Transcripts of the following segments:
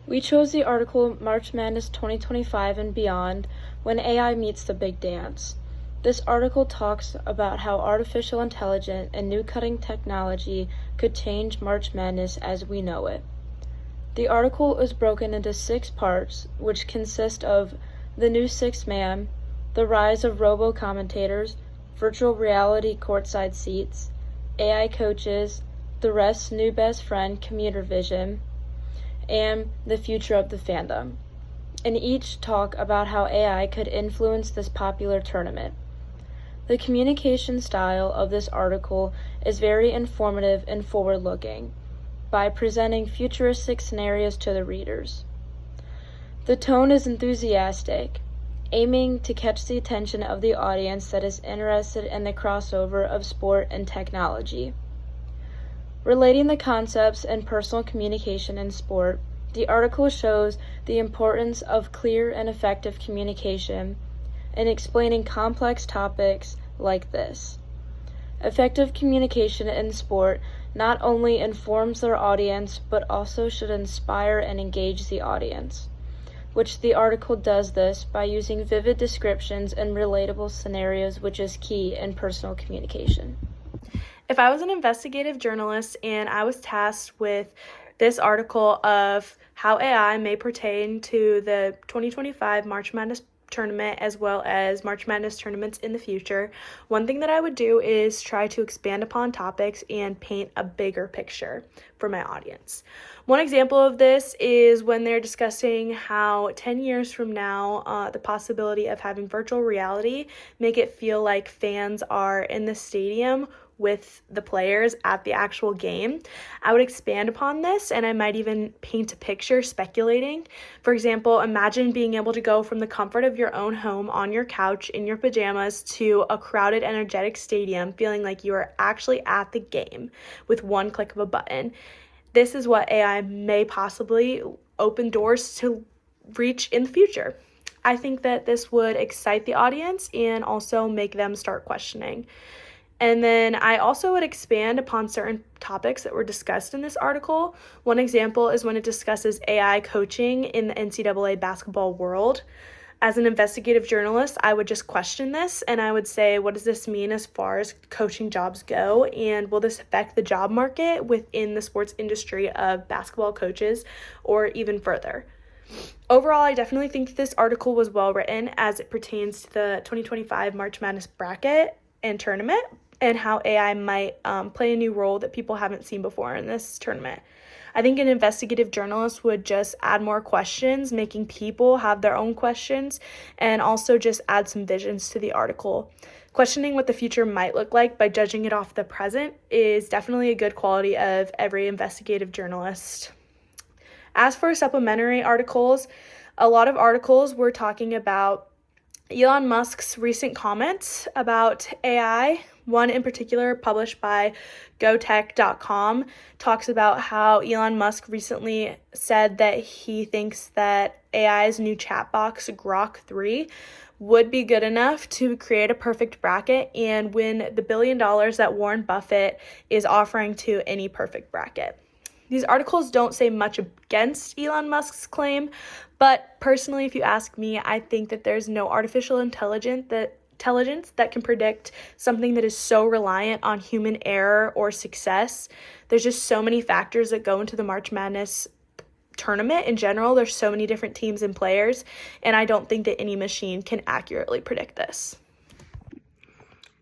We chose the article March Madness 2025 and Beyond, When AI Meets the Big Dance. This article talks about how artificial intelligence and new cutting technology could change March Madness as we know it. The article is broken into 6 parts, which consist of the new sixth man, the rise of robo-commentators, virtual reality courtside seats, AI coaches, the ref's new best friend, computer vision, and the future of the fandom. And each talk about how AI could influence this popular tournament. The communication style of this article is very informative and forward-looking, by presenting futuristic scenarios to the readers. The tone is enthusiastic, aiming to catch the attention of the audience that is interested in the crossover of sport and technology. Relating the concepts and personal communication in sport, the article shows the importance of clear and effective communication in explaining complex topics like this. Effective communication in sport not only informs their audience, but also should inspire and engage the audience, which the article does this by using vivid descriptions and relatable scenarios, which is key in personal communication. If I was an investigative journalist and I was tasked with this article of how AI may pertain to the 2025 March Madness tournament as well as March Madness tournaments in the future, one thing that I would do is try to expand upon topics and paint a bigger picture for my audience. One example of this is when they're discussing how 10 years from now, the possibility of having virtual reality make it feel like fans are in the stadium with the players at the actual game. I would expand upon this, and I might even paint a picture speculating. For example, imagine being able to go from the comfort of your own home on your couch in your pajamas to a crowded, energetic stadium, feeling like you are actually at the game with one click of a button. This is what AI may possibly open doors to reach in the future. I think that this would excite the audience and also make them start questioning. And then I also would expand upon certain topics that were discussed in this article. One example is when it discusses AI coaching in the NCAA basketball world. As an investigative journalist, I would just question this and I would say, what does this mean as far as coaching jobs go? And will this affect the job market within the sports industry of basketball coaches or even further? Overall, I definitely think this article was well written as it pertains to the 2025 March Madness bracket and tournament, and how AI might play a new role that people haven't seen before in this tournament. I think an investigative journalist would just add more questions, making people have their own questions, and also just add some visions to the article. Questioning what the future might look like by judging it off the present is definitely a good quality of every investigative journalist. As for supplementary articles, a lot of articles were talking about Elon Musk's recent comments about AI. One in particular, published by GoTech.com, talks about how Elon Musk recently said that he thinks that AI's new chat box, Grok 3, would be good enough to create a perfect bracket and win the $1 billion that Warren Buffett is offering to any perfect bracket. These articles don't say much against Elon Musk's claim, but personally, if you ask me, I think that there's no artificial intelligence that can predict something that is so reliant on human error or success. There's just so many factors that go into the March Madness tournament in general. There's so many different teams and players, and I don't think that any machine can accurately predict this.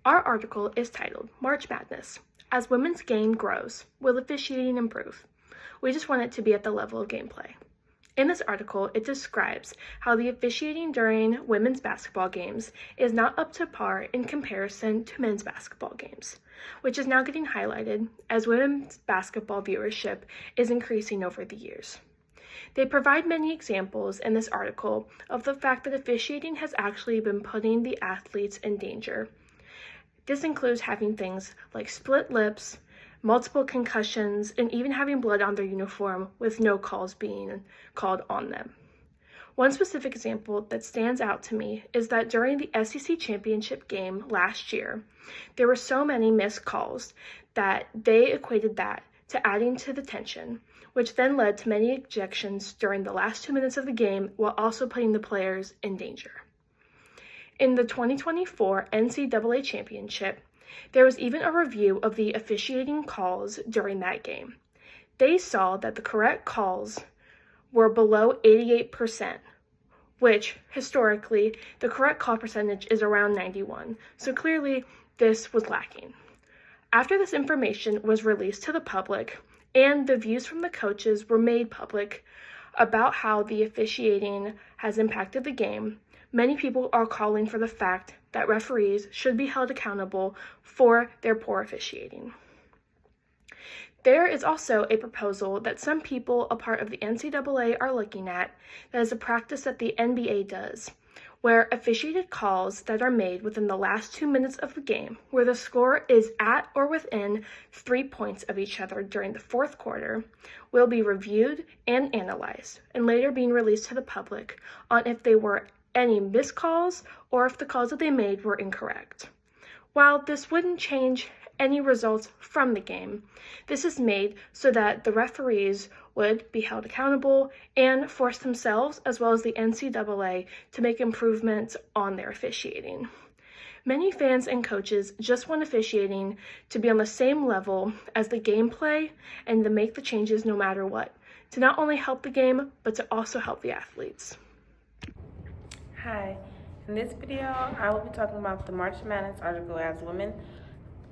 Our article is titled March Madness. As women's game grows, will officiating improve? We just want it to be at the level of gameplay. In this article, it describes how the officiating during women's basketball games is not up to par in comparison to men's basketball games, which is now getting highlighted as women's basketball viewership is increasing over the years. They provide many examples in this article of the fact that officiating has actually been putting the athletes in danger. This includes having things like split lips, multiple concussions, and even having blood on their uniform with no calls being called on them. One specific example that stands out to me is that during the SEC championship game last year, there were so many missed calls that they equated that to adding to the tension, which then led to many ejections during the last 2 minutes of the game while also putting the players in danger. In the 2024 NCAA Championship, there was even a review of the officiating calls during that game. They saw that the correct calls were below 88%, which historically the correct call percentage is around 91%, so clearly this was lacking. After this information was released to the public and the views from the coaches were made public about how the officiating has impacted the game, many people are calling for the fact that referees should be held accountable for their poor officiating. There is also a proposal that some people a part of the NCAA are looking at that is a practice that the NBA does, where officiated calls that are made within the last 2 minutes of the game, where the score is at or within 3 points of each other during the fourth quarter, will be reviewed and analyzed, and later being released to the public on if they were any missed calls or if the calls that they made were incorrect. While this wouldn't change any results from the game, this is made so that the referees would be held accountable and force themselves, as well as the NCAA, to make improvements on their officiating. Many fans and coaches just want officiating to be on the same level as the gameplay and to make the changes no matter what, to not only help the game, but to also help the athletes. Hi, in this video, I will be talking about the March Madness article. As women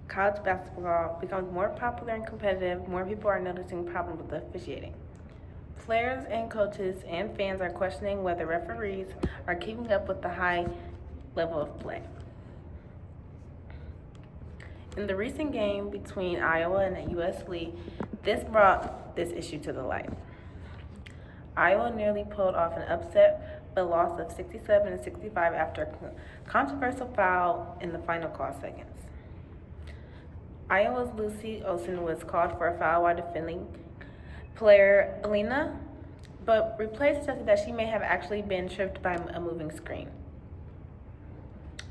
college basketball becomes more popular and competitive, more people are noticing problems with the officiating. Players and coaches and fans are questioning whether referees are keeping up with the high level of play. In the recent game between Iowa and USC, this brought this issue to the light. Iowa nearly pulled off an upset but lost of 67-65 after a controversial foul in the final call seconds. Iowa's Lucy Olsen was called for a foul while defending player Elena, but replay suggested that she may have actually been tripped by a moving screen.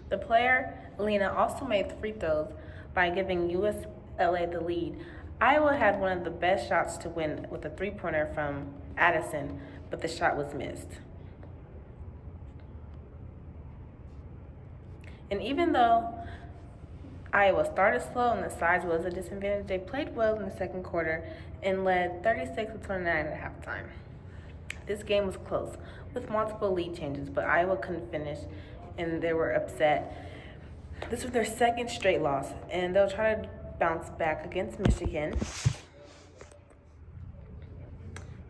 The player, Elena, also made free throws by giving UCLA the lead. Iowa had one of the best shots to win with a three-pointer from Addison, but the shot was missed. And even though Iowa started slow and the size was a disadvantage, they played well in the second quarter and led 36-29 at halftime. This game was close, with multiple lead changes, but Iowa couldn't finish, and they were upset. This was their second straight loss, and they'll try to bounce back against Michigan.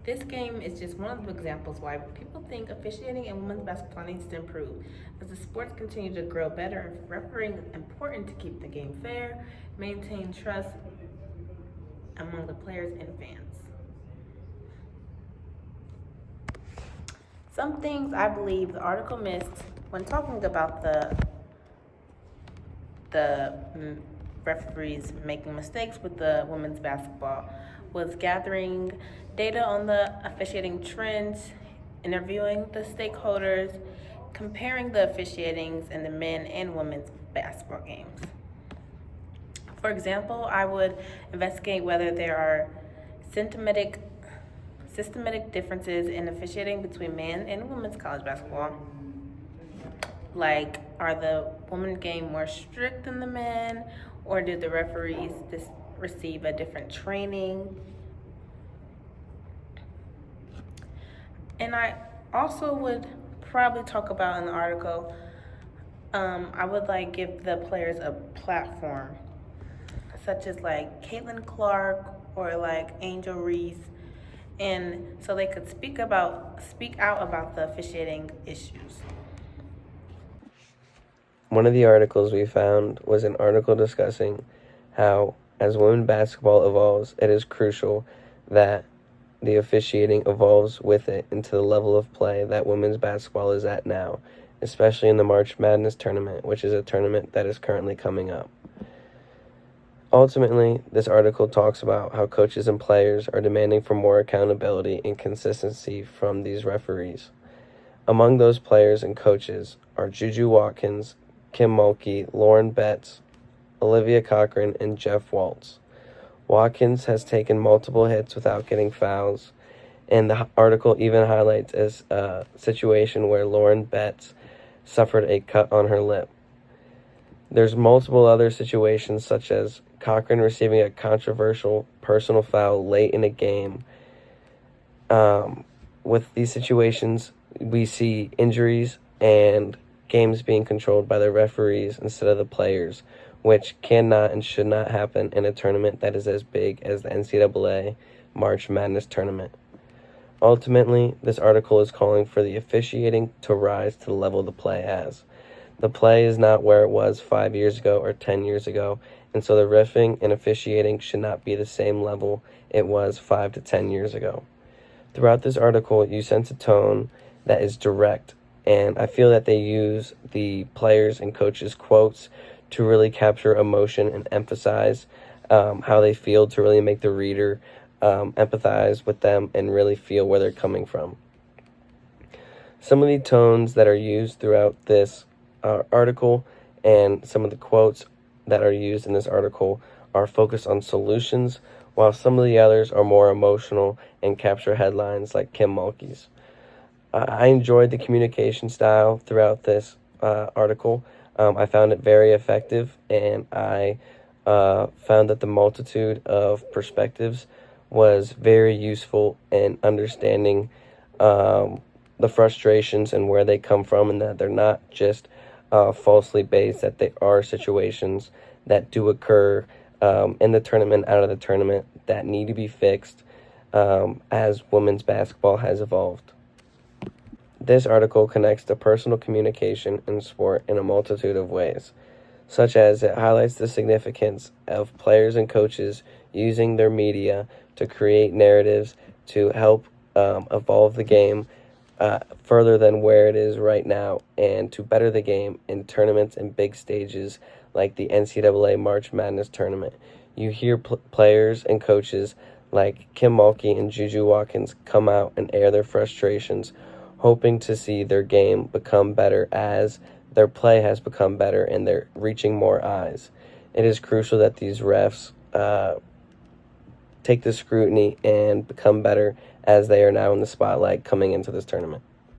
This game is just one of the examples why people think officiating in women's basketball needs to improve. As the sports continue to grow better, refereeing is important to keep the game fair, maintain trust among the players and fans. Some things I believe the article missed when talking about the referees making mistakes with the women's basketball was gathering data on the officiating trends, interviewing the stakeholders, comparing the officiatings in the men and women's basketball games. For example, I would investigate whether there are systematic differences in officiating between men and women's college basketball. Like, are the women's game more strict than the men, or did the referees receive a different training? And I also would probably talk about in the article, I would give the players a platform, such as Caitlin Clark or Angel Reese, and so they could speak out about the officiating issues. One of the articles we found was an article discussing how, as women's basketball evolves, it is crucial that the officiating evolves with it into the level of play that women's basketball is at now, especially in the March Madness tournament, which is a tournament that is currently coming up. Ultimately, this article talks about how coaches and players are demanding for more accountability and consistency from these referees. Among those players and coaches are Juju Watkins, Kim Mulkey, Lauren Betts, Olivia Cochran, and Jeff Waltz. Watkins has taken multiple hits without getting fouls, and the article even highlights a situation where Lauren Betts suffered a cut on her lip. There's multiple other situations, such as Cochran receiving a controversial personal foul late in a game. With these situations, we see injuries and games being controlled by the referees instead of the players, which cannot and should not happen in a tournament that is as big as the NCAA March Madness tournament. Ultimately, this article is calling for the officiating to rise to the level the play has. The play is not where it was 5 years ago or 10 years ago, and so the reffing and officiating should not be the same level it was 5 to 10 years ago. Throughout this article, you sense a tone that is direct, and I feel that they use the players' and coaches' quotes to really capture emotion and emphasize how they feel, to really make the reader empathize with them and really feel where they're coming from. Some of the tones that are used throughout this article and some of the quotes that are used in this article are focused on solutions, while some of the others are more emotional and capture headlines like Kim Mulkey's. I enjoyed the communication style throughout this article. I found it very effective, and I found that the multitude of perspectives was very useful in understanding the frustrations and where they come from, and that they're not just falsely based, that they are situations that do occur in the tournament, out of the tournament, that need to be fixed as women's basketball has evolved. This article connects to personal communication in sport in a multitude of ways, such as it highlights the significance of players and coaches using their media to create narratives to help evolve the game further than where it is right now, and to better the game in tournaments and big stages like the NCAA March Madness tournament. You hear players and coaches like Kim Mulkey and Juju Watkins come out and air their frustrations, hoping to see their game become better as their play has become better and they're reaching more eyes. It is crucial that these refs take the scrutiny and become better, as they are now in the spotlight coming into this tournament.